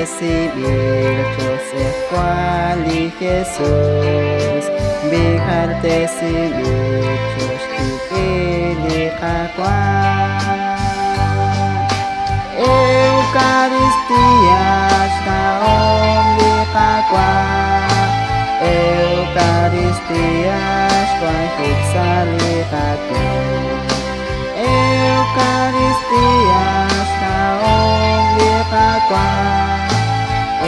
civil, Joseph Kuali Jesus, Biharte civil, Jostikili kakwa, Eucaristia, Staom li kakwa, Eucaristia, Squan Futsali kakwa, Eucaristia, Staom li kakwa,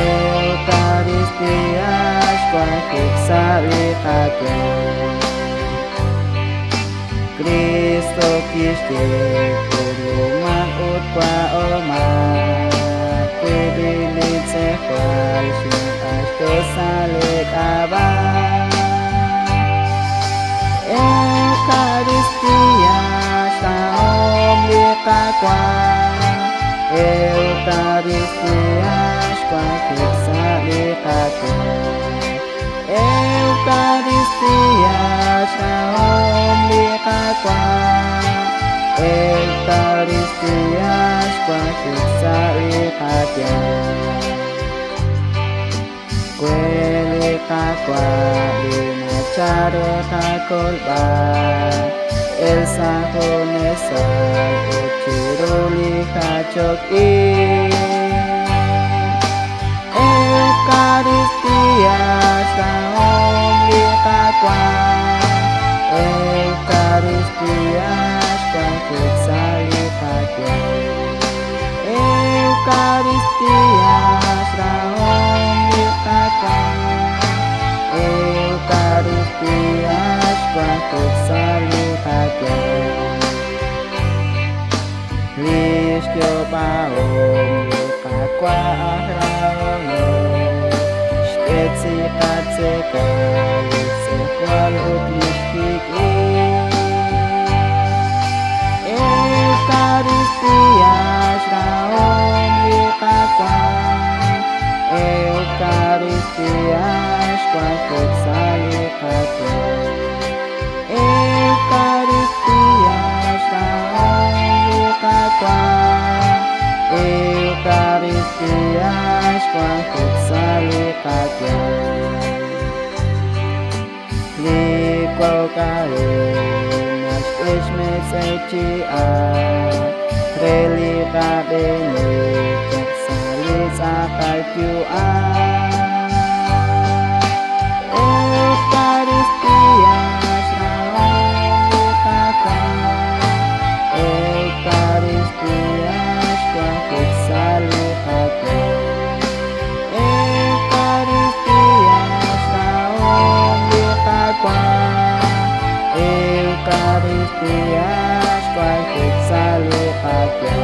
Eucaristia, Squan Futsali kakwa. Cristo Kiste, Kuruman Utkwa Oma, Kubilit Sekwal, Ashto Salik Aba, Eucaristia, Staom Likakwa, Eucaristia, Squan Futsali kakwa, Eucaristia, Staom Likakwa, Eucaristia, Squan Futsali kakwa, Kweli kakwa, Linachare kakolba, El Sajonesa, Ochiruli kachoki, Eucaristia, Staom Likakwa, Eucaristia, Squan Futsali kakwa, Eucaristia, Staom Likakwa, Eucaristia, Squan Futsali kakwa. Listyo paom Likakwa ahraono, Shketsi katseka, Sekwal utnishkiki, Eucaristia, Staom Likakwa, Eucaristia, Squan Futsali kakwa, Eucaristia, Staom Likakwa, Eucaristia, Squan Futsali kakwa. Likwa kare, Nash Ishmet Sechia, Reli kabene, Jaksali sakal kyua, Eucaristia, Staom Likakwa, Eucaristia, Squan Futsali kakwa, Eucaristia, Staom Likakwa, Eucaristia, Squan Futsali kakwa.